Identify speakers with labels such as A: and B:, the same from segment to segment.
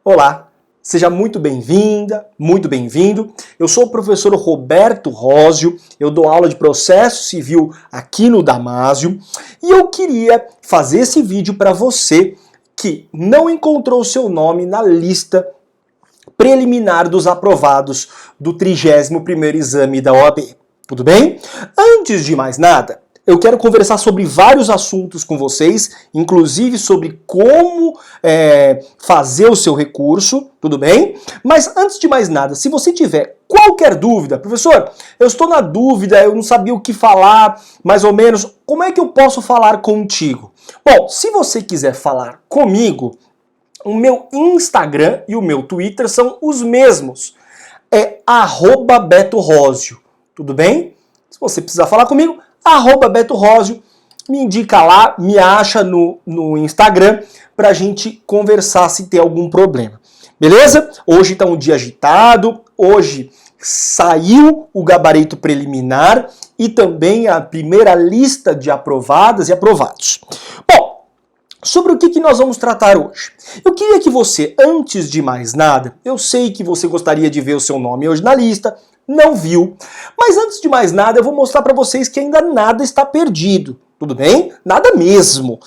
A: Olá, seja muito bem-vinda, muito bem-vindo. Eu sou o professor Roberto Rósio, eu dou aula de processo civil aqui no Damásio e eu queria fazer esse vídeo para você que não encontrou seu nome na lista preliminar dos aprovados do 31º exame da OAB. Tudo bem? Antes de mais nada, eu quero conversar sobre vários assuntos com vocês, inclusive sobre como fazer o seu recurso, tudo bem? Mas antes de mais nada, se você tiver qualquer dúvida, professor, eu estou na dúvida, eu não sabia o que falar, mais ou menos, como é que eu posso falar contigo? Bom, se você quiser falar comigo, o meu Instagram e o meu Twitter são os mesmos, é @BetoRósio, tudo bem? Se você precisar falar comigo, @BetoRósio, me indica lá, me acha no Instagram pra gente conversar se tem algum problema. Beleza? Hoje tá um dia agitado, hoje saiu o gabarito preliminar e também a primeira lista de aprovadas e aprovados. Bom, sobre o que nós vamos tratar hoje? Eu queria que você, antes de mais nada, eu sei que você gostaria de ver o seu nome hoje na lista, não viu, mas antes de mais nada eu vou mostrar para vocês que ainda nada está perdido, tudo bem? Nada mesmo.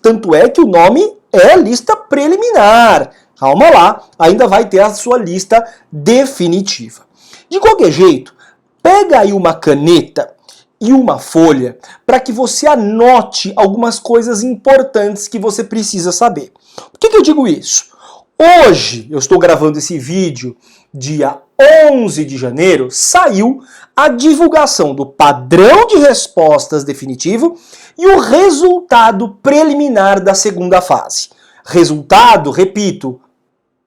A: Tanto é que o nome é lista preliminar. Calma lá, ainda vai ter a sua lista definitiva. De qualquer jeito, pega aí uma caneta e uma folha para que você anote algumas coisas importantes que você precisa saber. Por que eu digo isso? Hoje, eu estou gravando esse vídeo, dia 11 de janeiro, saiu a divulgação do padrão de respostas definitivo e o resultado preliminar da segunda fase. Resultado, repito,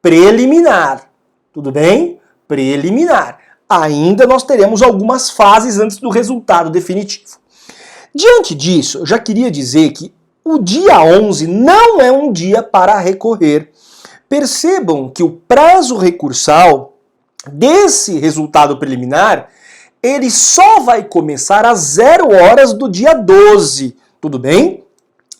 A: preliminar. Tudo bem? Preliminar. Ainda nós teremos algumas fases antes do resultado definitivo. Diante disso, eu já queria dizer que o dia 11 não é um dia para recorrer. Percebam que o prazo recursal desse resultado preliminar, ele só vai começar às 0 horas do dia 12, tudo bem?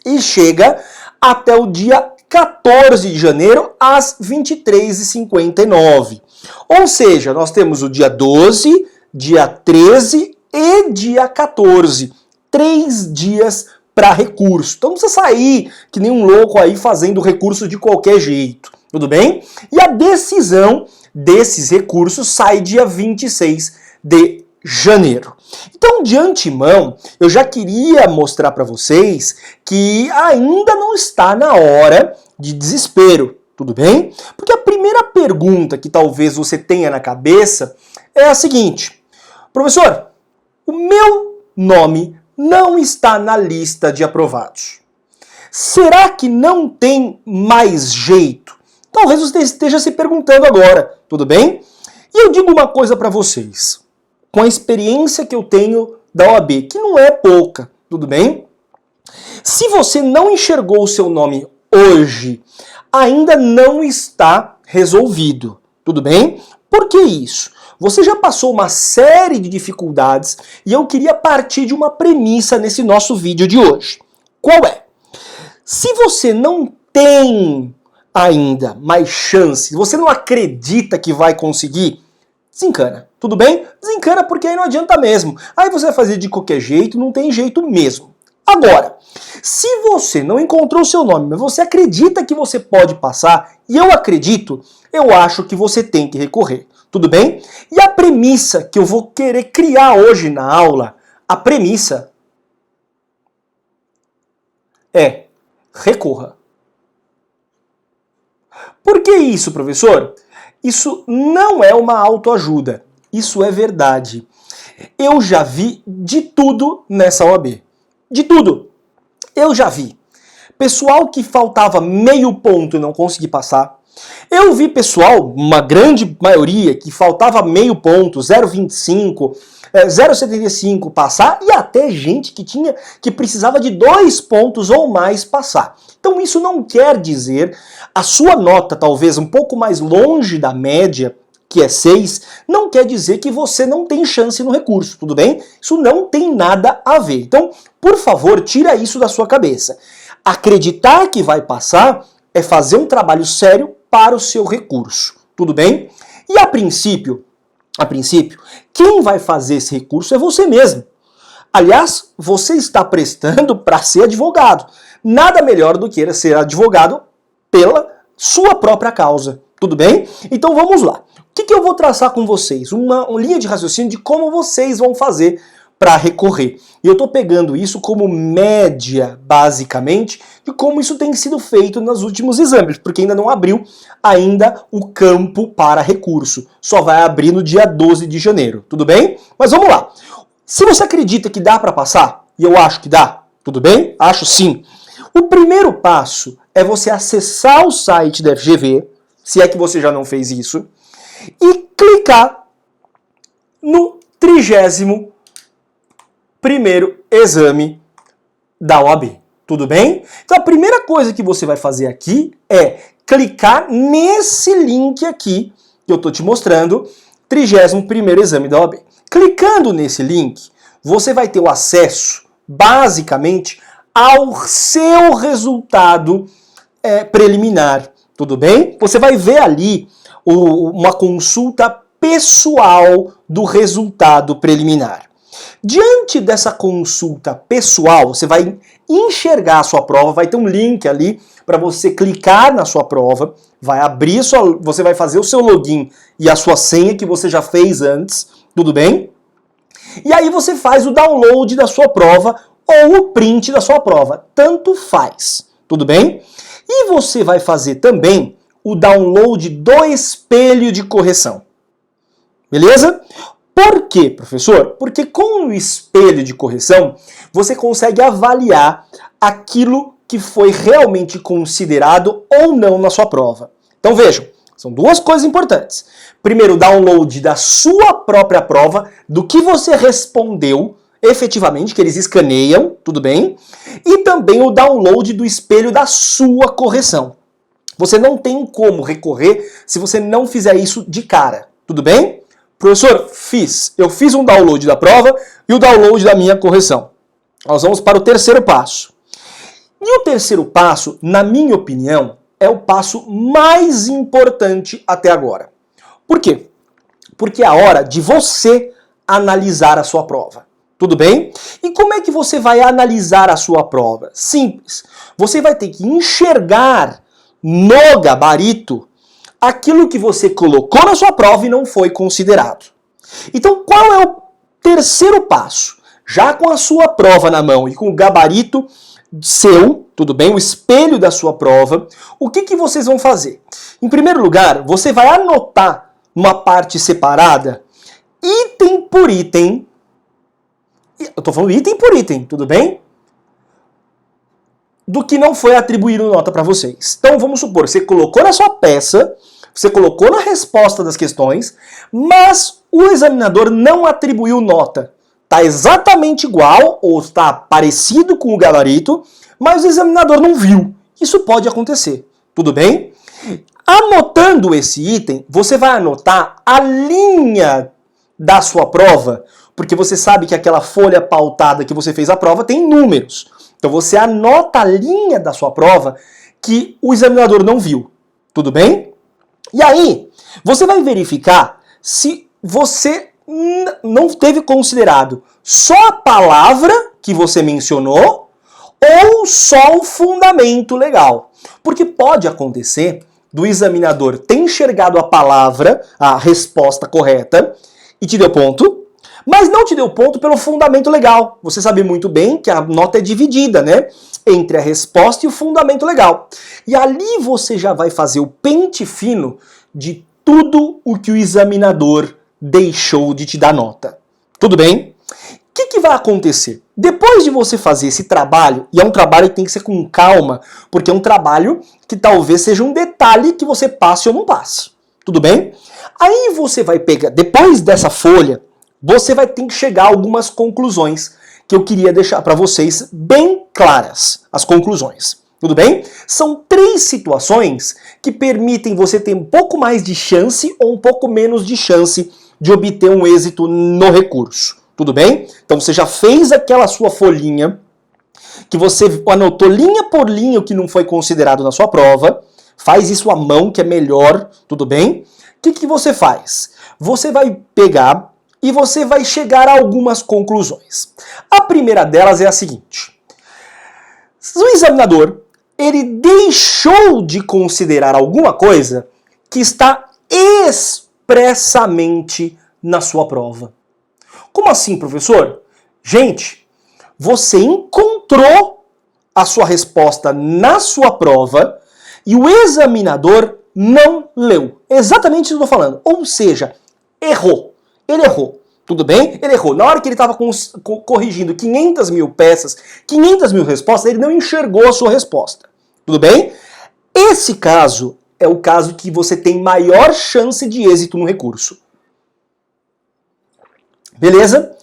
A: E chega até o dia 14 de janeiro às 23h59. Ou seja, nós temos o dia 12, dia 13 e dia 14. 3 dias para recurso. Então não precisa sair que nem um louco aí fazendo recurso de qualquer jeito. Tudo bem? E a decisão desses recursos sai dia 26 de janeiro. Então, de antemão, eu já queria mostrar para vocês que ainda não está na hora de desespero. Tudo bem? Porque a primeira pergunta que talvez você tenha na cabeça é a seguinte: professor, o meu nome não está na lista de aprovados. Será que não tem mais jeito? Talvez você esteja se perguntando agora, tudo bem? E eu digo uma coisa para vocês, com a experiência que eu tenho da OAB, que não é pouca, tudo bem? Se você não enxergou o seu nome hoje, ainda não está resolvido, tudo bem? Por que isso? Você já passou uma série de dificuldades e eu queria partir de uma premissa nesse nosso vídeo de hoje. Qual é? Se você não tem ainda mais chance, você não acredita que vai conseguir, desencana, tudo bem? Desencana porque aí não adianta mesmo. Aí você vai fazer de qualquer jeito, não tem jeito mesmo. Agora, se você não encontrou o seu nome, mas você acredita que você pode passar, e eu acredito, eu acho que você tem que recorrer, tudo bem? E a premissa que eu vou querer criar hoje na aula, a premissa é: recorra. Por que isso, professor? Isso não é uma autoajuda, isso é verdade. Eu já vi de tudo nessa OAB. De tudo. Eu já vi pessoal que faltava meio ponto e não consegui passar. Eu vi pessoal, uma grande maioria, que faltava meio ponto, 0,25, 0,75 passar, e até gente que precisava de 2 pontos ou mais passar. Então isso não quer dizer, a sua nota talvez um pouco mais longe da média, que é 6, não quer dizer que você não tem chance no recurso, tudo bem? Isso não tem nada a ver. Então, por favor, tira isso da sua cabeça. Acreditar que vai passar é fazer um trabalho sério, para o seu recurso. Tudo bem? E a princípio, quem vai fazer esse recurso é você mesmo. Aliás, você está prestando para ser advogado. Nada melhor do que ser advogado pela sua própria causa. Tudo bem? Então vamos lá. O que eu vou traçar com vocês? Uma linha de raciocínio de como vocês vão fazer para recorrer. E eu estou pegando isso como média, basicamente, de como isso tem sido feito nos últimos exames, porque ainda não abriu ainda o campo para recurso. Só vai abrir no dia 12 de janeiro, tudo bem? Mas vamos lá. Se você acredita que dá para passar, e eu acho que dá, tudo bem? Acho sim. O primeiro passo é você acessar o site da FGV, se é que você já não fez isso, e clicar no 31º exame da OAB. Tudo bem? Então a primeira coisa que você vai fazer aqui é clicar nesse link aqui que eu estou te mostrando, 31º exame da OAB. Clicando nesse link, você vai ter o acesso, basicamente, ao seu resultado preliminar. Tudo bem? Você vai ver ali uma consulta pessoal do resultado preliminar. Diante dessa consulta pessoal, você vai enxergar a sua prova, vai ter um link ali para você clicar na sua prova, vai abrir você vai fazer o seu login e a sua senha que você já fez antes, tudo bem? E aí você faz o download da sua prova ou o print da sua prova, tanto faz, tudo bem? E você vai fazer também o download do espelho de correção, beleza? Por quê, professor? Porque com o espelho de correção, você consegue avaliar aquilo que foi realmente considerado ou não na sua prova. Então vejam, são duas coisas importantes. Primeiro, o download da sua própria prova, do que você respondeu efetivamente, que eles escaneiam, tudo bem? E também o download do espelho da sua correção. Você não tem como recorrer se você não fizer isso de cara, tudo bem? Professor, eu fiz um download da prova e o download da minha correção. Nós vamos para o terceiro passo. E o terceiro passo, na minha opinião, é o passo mais importante até agora. Por quê? Porque é a hora de você analisar a sua prova. Tudo bem? E como é que você vai analisar a sua prova? Simples. Você vai ter que enxergar no gabarito aquilo que você colocou na sua prova e não foi considerado. Então, qual é o terceiro passo? Já com a sua prova na mão e com o gabarito seu, tudo bem? O espelho da sua prova, o que vocês vão fazer? Em primeiro lugar, você vai anotar uma parte separada, item por item. Eu tô falando item por item, tudo bem? Do que não foi atribuído nota para vocês. Então, vamos supor, você colocou na sua peça, você colocou na resposta das questões, mas o examinador não atribuiu nota. Está exatamente igual ou está parecido com o gabarito, mas o examinador não viu. Isso pode acontecer, tudo bem? Anotando esse item, você vai anotar a linha da sua prova, porque você sabe que aquela folha pautada que você fez a prova tem números. Então você anota a linha da sua prova que o examinador não viu, tudo bem? E aí, você vai verificar se você não teve considerado só a palavra que você mencionou ou só o fundamento legal. Porque pode acontecer do examinador ter enxergado a palavra, a resposta correta, e te deu ponto, mas não te deu ponto pelo fundamento legal. Você sabe muito bem que a nota é dividida, né? Entre a resposta e o fundamento legal. E ali você já vai fazer o pente fino de tudo o que o examinador deixou de te dar nota. Tudo bem? O que vai acontecer? Depois de você fazer esse trabalho, e é um trabalho que tem que ser com calma, porque é um trabalho que talvez seja um detalhe que você passe ou não passe. Tudo bem? Aí você vai pegar, depois dessa folha, você vai ter que chegar a algumas conclusões que eu queria deixar para vocês bem claras, as conclusões. Tudo bem? São 3 situações que permitem você ter um pouco mais de chance ou um pouco menos de chance de obter um êxito no recurso. Tudo bem? Então você já fez aquela sua folhinha, que você anotou linha por linha o que não foi considerado na sua prova, Faz isso à mão, que é melhor, tudo bem? O que você faz? Você vai pegar e você vai chegar a algumas conclusões. A primeira delas é a seguinte. O examinador, ele deixou de considerar alguma coisa que está expressamente na sua prova. Como assim, professor? Gente, você encontrou a sua resposta na sua prova e o examinador não leu. Exatamente isso que eu estou falando. Ou seja, errou. Ele errou. Tudo bem? Ele errou. Na hora que ele estava corrigindo 500 mil peças, 500 mil respostas, ele não enxergou a sua resposta. Tudo bem? Esse caso é o caso que você tem maior chance de êxito no recurso. Beleza?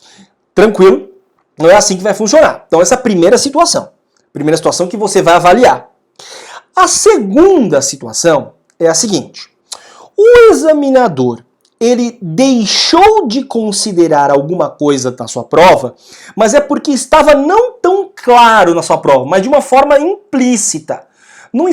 A: Tranquilo? Não é assim que vai funcionar. Então essa é a primeira situação. Primeira situação que você vai avaliar. A segunda situação é a seguinte. O examinador, ele deixou de considerar alguma coisa na sua prova, mas é porque estava não tão claro na sua prova, mas de uma forma implícita. Não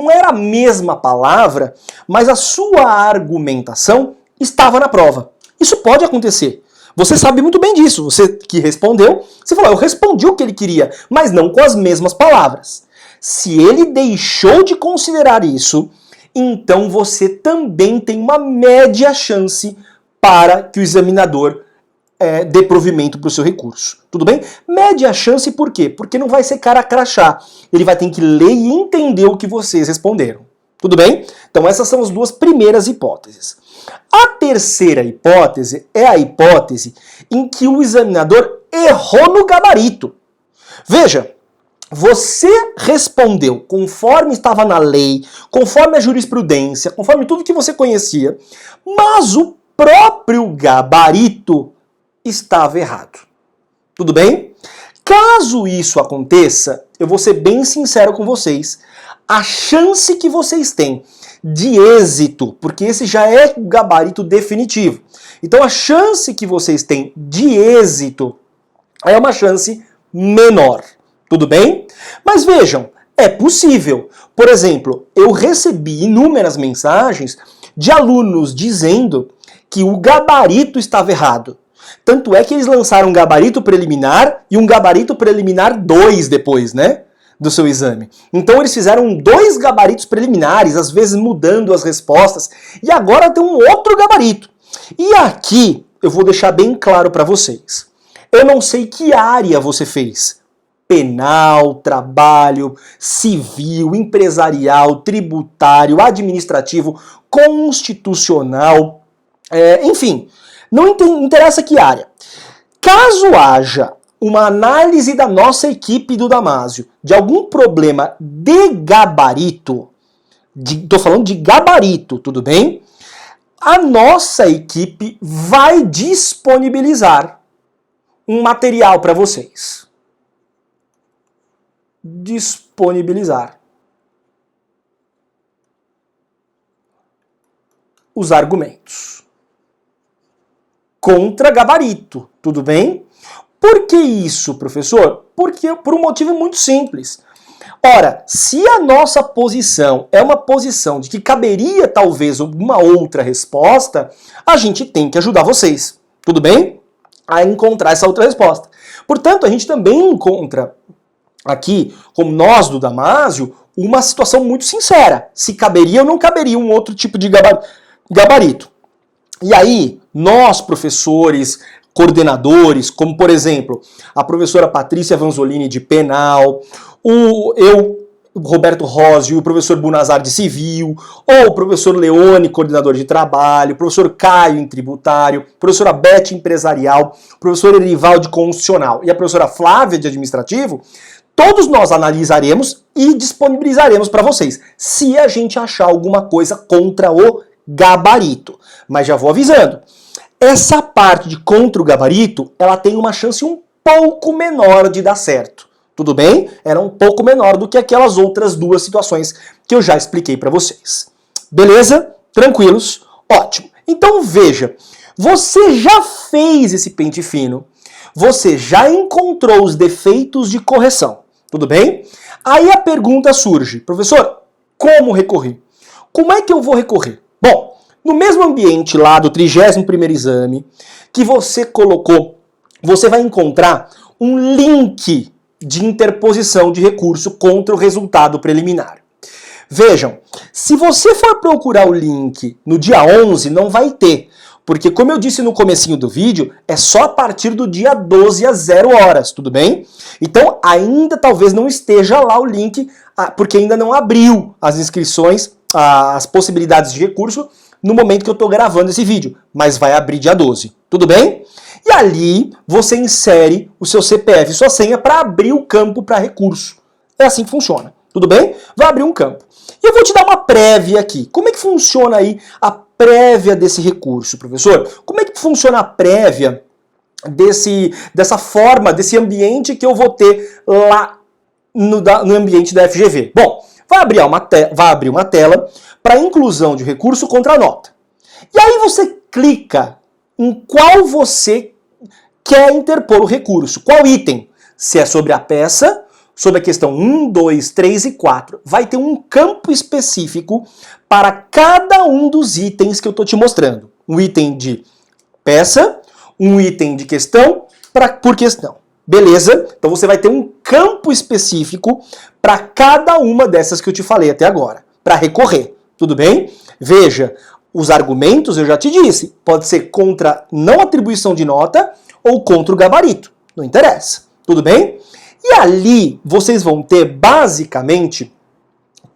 A: era a mesma palavra, mas a sua argumentação estava na prova. Isso pode acontecer. Você sabe muito bem disso. Você que respondeu, você falou, eu respondi o que ele queria, mas não com as mesmas palavras. Se ele deixou de considerar isso, então você também tem uma média chance para que o examinador dê provimento para o seu recurso. Tudo bem? Média chance por quê? Porque não vai ser cara a crachá. Ele vai ter que ler e entender o que vocês responderam. Tudo bem? Então essas são as duas primeiras hipóteses. A terceira hipótese é a hipótese em que o examinador errou no gabarito. Veja, você respondeu conforme estava na lei, conforme a jurisprudência, conforme tudo que você conhecia, mas o próprio gabarito estava errado. Tudo bem? Caso isso aconteça, eu vou ser bem sincero com vocês, a chance que vocês têm de êxito, porque esse já é o gabarito definitivo. Então a chance que vocês têm de êxito é uma chance menor. Tudo bem? Mas vejam, é possível. Por exemplo, eu recebi inúmeras mensagens de alunos dizendo que o gabarito estava errado. Tanto é que eles lançaram um gabarito preliminar e um gabarito preliminar 2 depois, né? Do seu exame. Então eles fizeram 2 gabaritos preliminares, às vezes mudando as respostas, e agora tem um outro gabarito. E aqui eu vou deixar bem claro para vocês. Eu não sei que área você fez. Penal, trabalho, civil, empresarial, tributário, administrativo, constitucional, enfim, não interessa que área. Caso haja uma análise da nossa equipe do Damásio de algum problema de gabarito, tô falando de gabarito, tudo bem? A nossa equipe vai disponibilizar um material para vocês. Disponibilizar os argumentos contra gabarito, tudo bem? Por que isso, professor? Porque por um motivo muito simples. Ora, se a nossa posição é uma posição de que caberia talvez alguma outra resposta, a gente tem que ajudar vocês, tudo bem? A encontrar essa outra resposta. Portanto, a gente também encontra aqui, como nós do Damásio, uma situação muito sincera. Se caberia ou não caberia um outro tipo de gabarito. E aí, nós, professores, coordenadores, como por exemplo, a professora Patrícia Vanzolini de Penal, o Roberto Rósio, o professor Bunazar de Civil, ou o professor Leone, coordenador de trabalho, o professor Caio em Tributário, a professora Beth Empresarial, o professor Erival de Constitucional e a professora Flávia de Administrativo, todos nós analisaremos e disponibilizaremos para vocês, se a gente achar alguma coisa contra o gabarito. Mas já vou avisando, essa parte de contra o gabarito, ela tem uma chance um pouco menor de dar certo. Tudo bem? Era um pouco menor do que aquelas outras 2 situações que eu já expliquei para vocês. Beleza? Tranquilos? Ótimo. Então veja, você já fez esse pente fino, você já encontrou os defeitos de correção. Tudo bem? Aí a pergunta surge, professor, Como recorrer? Como é que eu vou recorrer? Bom, no mesmo ambiente lá do 31º exame que você colocou, você vai encontrar um link de interposição de recurso contra o resultado preliminar. Vejam, se você for procurar o link no dia 11, não vai ter, porque como eu disse no comecinho do vídeo, é só a partir do dia 12 às 0 horas, tudo bem? Então ainda talvez não esteja lá o link, porque ainda não abriu as inscrições, as possibilidades de recurso no momento que eu estou gravando esse vídeo, mas vai abrir dia 12, tudo bem? E ali você insere o seu CPF e sua senha para abrir o campo para recurso. É assim que funciona, tudo bem? Vai abrir um campo. E eu vou te dar uma prévia aqui. Como é que funciona aí a prévia desse recurso, professor? Como é que funciona a prévia dessa forma, desse ambiente que eu vou ter lá no ambiente da FGV? Bom, vai abrir uma tela para inclusão de recurso contra a nota. E aí você clica em qual você quer interpor o recurso, qual item. Se é sobre a peça, sobre a questão 1, 2, 3 e 4. Vai ter um campo específico para cada um dos itens que eu estou te mostrando. Um item de peça, um item de questão por questão. Beleza? Então você vai ter um campo específico para cada uma dessas que eu te falei até agora, para recorrer. Tudo bem? Veja, os argumentos eu já te disse, pode ser contra não atribuição de nota ou contra o gabarito. Não interessa. Tudo bem? E ali vocês vão ter basicamente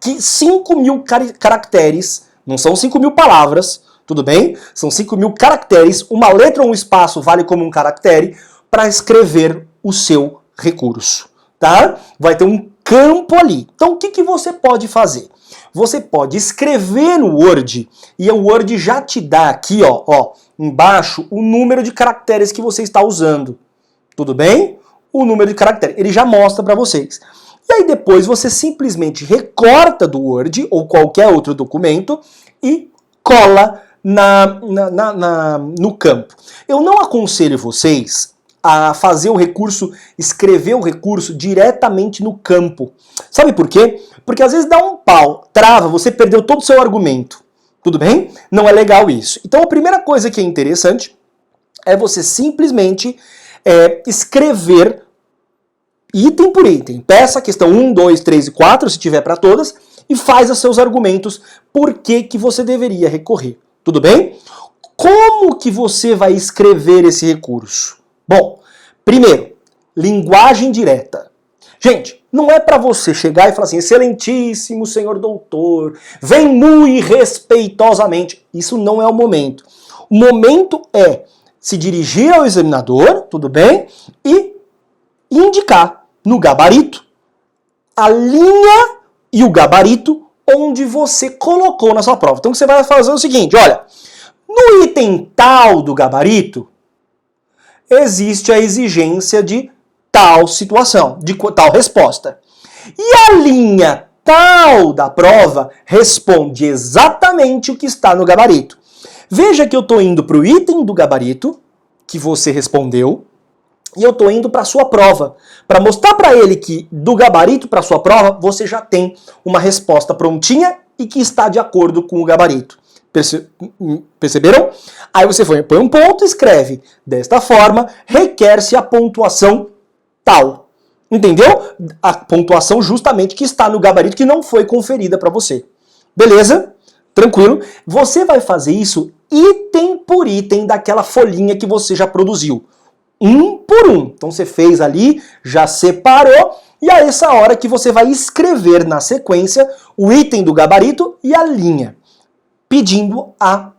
A: que 5.000 caracteres, não são 5.000 palavras, tudo bem? São 5.000 caracteres, uma letra ou um espaço vale como um caractere para escrever o seu recurso, tá? Vai ter um campo ali. Então o que você pode fazer? Você pode escrever no Word e o Word já te dá aqui, ó, embaixo, o número de caracteres que você está usando. Tudo bem? O número de caracteres. Ele já mostra para vocês. E aí depois você simplesmente recorta do Word ou qualquer outro documento e cola no campo. Eu não aconselho vocês a fazer o recurso, escrever o recurso diretamente no campo. Sabe por quê? Porque às vezes dá um pau, trava, você perdeu todo o seu argumento. Tudo bem? Não é legal isso. Então a primeira coisa que é interessante é você simplesmente escrever item por item. Peça a questão 1, 2, 3 e 4, se tiver para todas, e faz os seus argumentos por que você deveria recorrer. Tudo bem? Como que você vai escrever esse recurso? Bom, primeiro, linguagem direta. Gente, não é para você chegar e falar assim, excelentíssimo senhor doutor, vem muito respeitosamente. Isso não é o momento. O momento é se dirigir ao examinador, tudo bem? E indicar no gabarito a linha e o gabarito onde você colocou na sua prova. Então você vai fazer o seguinte, olha, no item tal do gabarito, existe a exigência de tal situação, de tal resposta. E a linha tal da prova responde exatamente o que está no gabarito. Veja que eu estou indo para o item do gabarito, que você respondeu, e eu estou indo para a sua prova, para mostrar para ele que do gabarito para a sua prova, você já tem uma resposta prontinha e que está de acordo com o gabarito. Perceberam? Aí você põe um ponto e escreve. Desta forma, requer-se a pontuação tal. Entendeu? A pontuação justamente que está no gabarito que não foi conferida para você. Beleza? Tranquilo? Você vai fazer isso item por item daquela folhinha que você já produziu. Um por um. Então você fez ali, já separou, e é essa hora que você vai escrever na sequência o item do gabarito e a linha, pedindo a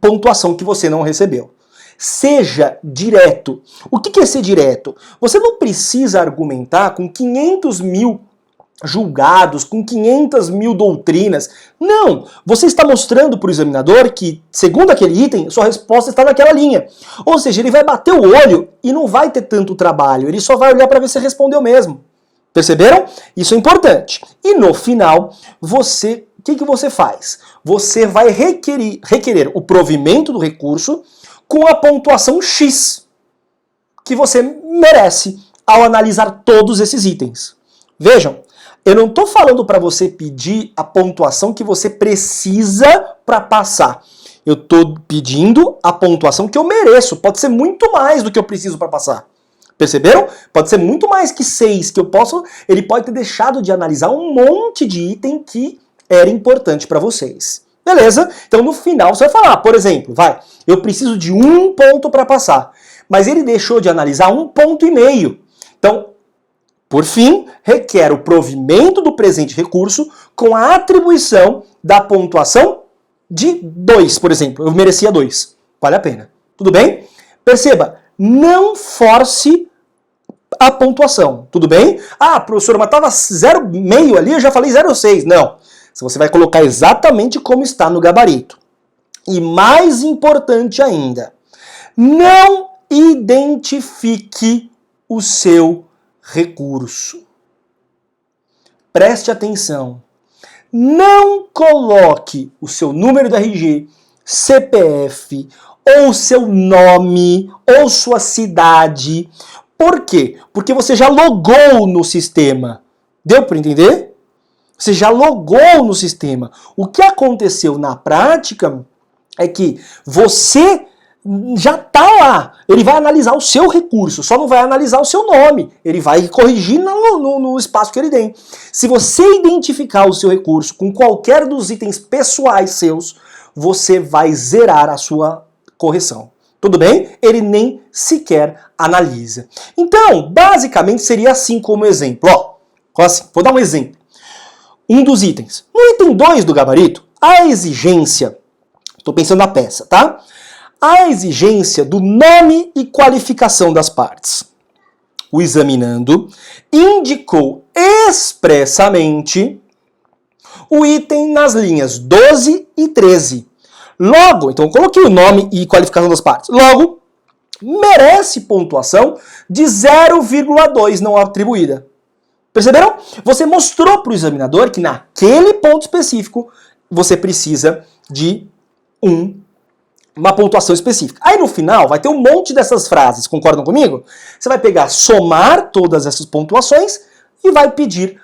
A: pontuação que você não recebeu. Seja direto. O que é ser direto? Você não precisa argumentar com 500.000 julgados, com 500.000 doutrinas. Não! Você está mostrando para o examinador que, segundo aquele item, sua resposta está naquela linha. Ou seja, ele vai bater o olho e não vai ter tanto trabalho. Ele só vai olhar para ver se você respondeu mesmo. Perceberam? Isso é importante. E no final, o que você faz? Você vai requerer o provimento do recurso com a pontuação X que você merece ao analisar todos esses itens. Vejam, Eu não estou falando para você pedir a pontuação que você precisa para passar. Eu estou pedindo a pontuação que eu mereço. Pode ser muito mais do que eu preciso para passar. Perceberam? Pode ser muito mais que 6 que eu posso. Ele pode ter deixado de analisar um monte de item que era importante para vocês. Beleza? Então no final você vai falar, por exemplo, eu preciso de 1 ponto para passar. Mas ele deixou de analisar 1,5 ponto. Então, por fim, requer o provimento do presente recurso com a atribuição da pontuação de 2, por exemplo. Eu merecia 2. Vale a pena. Tudo bem? Perceba, não force a pontuação. Tudo bem? Ah, professor, mas estava 0,5 ali, eu já falei 0,6. Não. Você vai colocar exatamente como está no gabarito. E mais importante ainda, não identifique o seu recurso. Preste atenção. Não coloque o seu número do RG, CPF, ou seu nome, ou sua cidade. Por quê? Porque você já logou no sistema. Deu para entender? Você já logou no sistema. O que aconteceu na prática é que você já está lá. Ele vai analisar o seu recurso, só não vai analisar o seu nome. Ele vai corrigir no espaço que ele tem. Se você identificar o seu recurso com qualquer dos itens pessoais seus, você vai zerar a sua correção. Tudo bem? Ele nem sequer analisa. Então, basicamente seria assim como exemplo. Assim, vou dar um exemplo. Um dos itens. No item 2 do gabarito, a exigência, estou pensando na peça, tá? A exigência do nome e qualificação das partes. O examinando indicou expressamente o item nas linhas 12 e 13. Logo, então eu coloquei o nome e qualificação das partes. Logo, merece pontuação de 0,2 não atribuída. Perceberam? Você mostrou para o examinador que naquele ponto específico você precisa de uma pontuação específica. Aí no final vai ter um monte dessas frases, concordam comigo? Você vai pegar, somar todas essas pontuações e vai pedir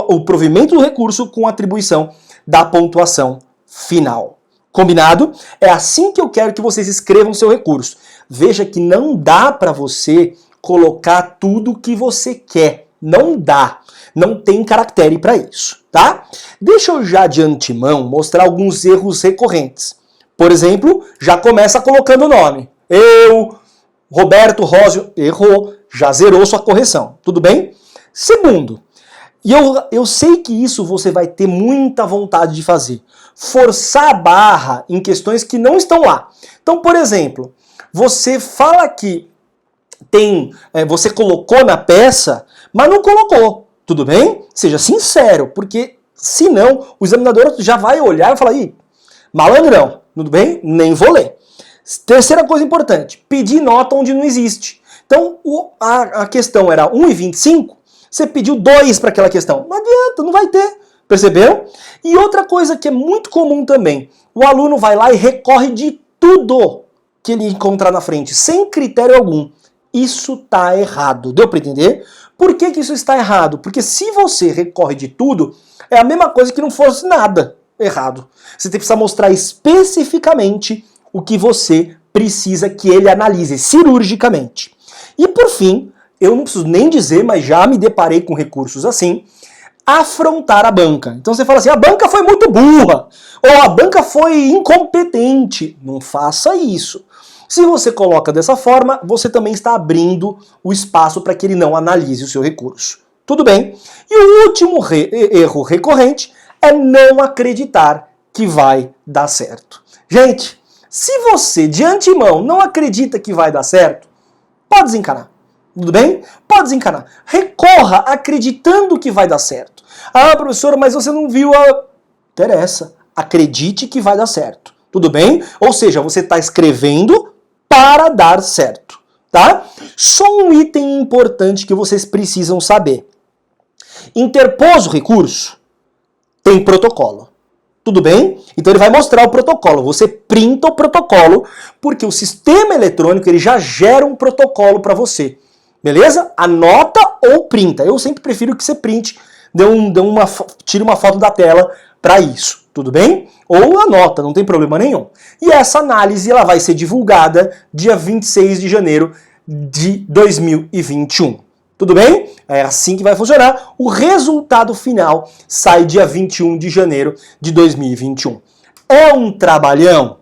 A: o provimento do recurso com atribuição da pontuação final. Combinado? É assim que eu quero que vocês escrevam seu recurso. Veja que não dá para você colocar tudo o que você quer. Não dá. Não tem caractere para isso, tá? Deixa eu já de antemão mostrar alguns erros recorrentes. Por exemplo, já começa colocando o nome. Roberto Rósio, errou, já zerou sua correção. Tudo bem? Segundo, e eu sei que isso você vai ter muita vontade de fazer. Forçar a barra em questões que não estão lá. Então, por exemplo, você fala que você colocou na peça, mas não colocou. Tudo bem? Seja sincero, porque senão o examinador já vai olhar e falar, malandrão, tudo bem? Nem vou ler. Terceira coisa importante, pedir nota onde não existe. Então, a questão era 1,25, você pediu 2 para aquela questão. Não adianta, não vai ter. Perceberam? E outra coisa que é muito comum também, o aluno vai lá e recorre de tudo que ele encontrar na frente, sem critério algum. Isso está errado. Deu para entender? Por que isso está errado? Porque se você recorre de tudo, é a mesma coisa que não fosse nada errado. Você precisa mostrar especificamente o que você precisa que ele analise cirurgicamente. E por fim, eu não preciso nem dizer, mas já me deparei com recursos assim, afrontar a banca. Então você fala assim, a banca foi muito burra, ou a banca foi incompetente. Não faça isso. Se você coloca dessa forma, você também está abrindo o espaço para que ele não analise o seu recurso. Tudo bem? E o último erro recorrente é não acreditar que vai dar certo. Gente, se você de antemão não acredita que vai dar certo, pode desencanar. Tudo bem? Pode desencanar. Recorra acreditando que vai dar certo. Ah, professor, mas você não viu a... Interessa. Acredite que vai dar certo. Tudo bem? Ou seja, você está escrevendo para dar certo. Tá? Só um item importante que vocês precisam saber. Interpôs o recurso, tem protocolo. Tudo bem? Então ele vai mostrar o protocolo. Você printa o protocolo, porque o sistema eletrônico ele já gera um protocolo para você. Beleza? Anota ou printa. Eu sempre prefiro que você printe, tire uma foto da tela para isso, tudo bem? Ou anota, não tem problema nenhum. E essa análise ela vai ser divulgada dia 26 de janeiro de 2021. Tudo bem? É assim que vai funcionar. O resultado final sai dia 21 de janeiro de 2021. É um trabalhão?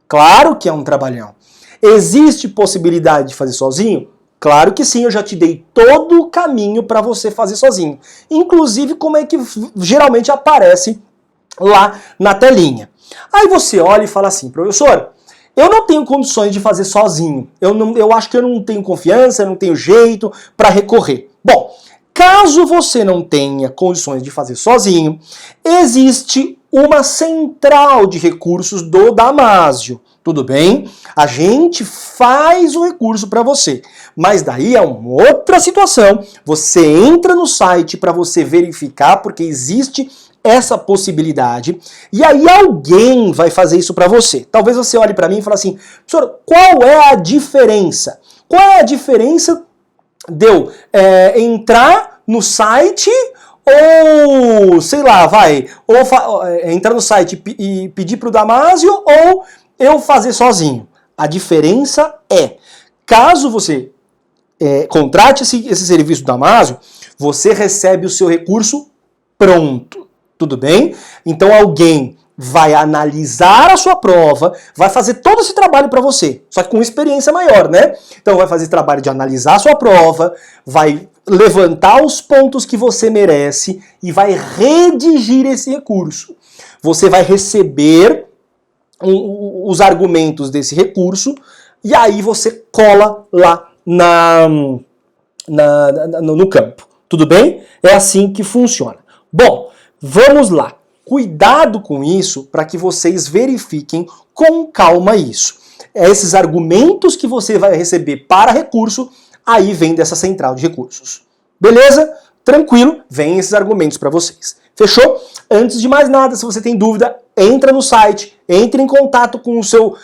A: Claro que é um trabalhão. Existe possibilidade de fazer sozinho? Claro que sim, eu já te dei todo o caminho para você fazer sozinho. Inclusive como é que geralmente aparece lá na telinha. Aí você olha e fala assim, professor, eu não tenho condições de fazer sozinho. Eu acho que eu não tenho confiança, eu não tenho jeito para recorrer. Bom, caso você não tenha condições de fazer sozinho, existe uma central de recursos do Damásio. Tudo bem? A gente faz o recurso para você. Mas daí é uma outra situação. Você entra no site para você verificar, porque existe essa possibilidade, e aí alguém vai fazer isso para você. Talvez você olhe para mim e fale assim, professor, qual é a diferença? Qual é a diferença de eu entrar no site ou, sei lá, entrar no site e pedir para o Damásio ou eu fazer sozinho? A diferença é, caso você contrate esse serviço do Damásio, você recebe o seu recurso pronto. Tudo bem? Então alguém vai analisar a sua prova, vai fazer todo esse trabalho para você, só que com experiência maior, né? Então vai fazer trabalho de analisar a sua prova, vai levantar os pontos que você merece e vai redigir esse recurso. Você vai receber os argumentos desse recurso e aí você cola lá no campo. Tudo bem? É assim que funciona. Bom, vamos lá. Cuidado com isso para que vocês verifiquem com calma isso. Esses argumentos que você vai receber para recurso, aí vem dessa central de recursos. Beleza? Tranquilo? Vem esses argumentos para vocês. Fechou? Antes de mais nada, se você tem dúvida, entra no site, entre em contato com o seu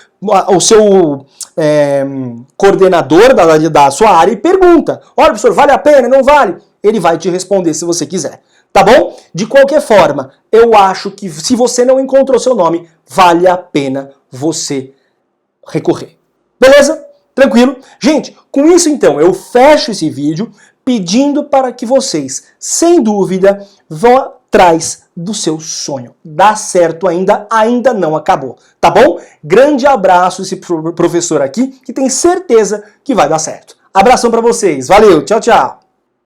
A: coordenador da sua área e pergunta. Olha, professor, vale a pena? Não vale? Ele vai te responder se você quiser. Tá bom? De qualquer forma, eu acho que se você não encontrou seu nome, vale a pena você recorrer. Beleza? Tranquilo? Gente, com isso então, eu fecho esse vídeo pedindo para que vocês, sem dúvida, vão atrás do seu sonho. Dá certo ainda não acabou. Tá bom? Grande abraço esse professor aqui, que tem certeza que vai dar certo. Abração para vocês. Valeu, tchau, tchau.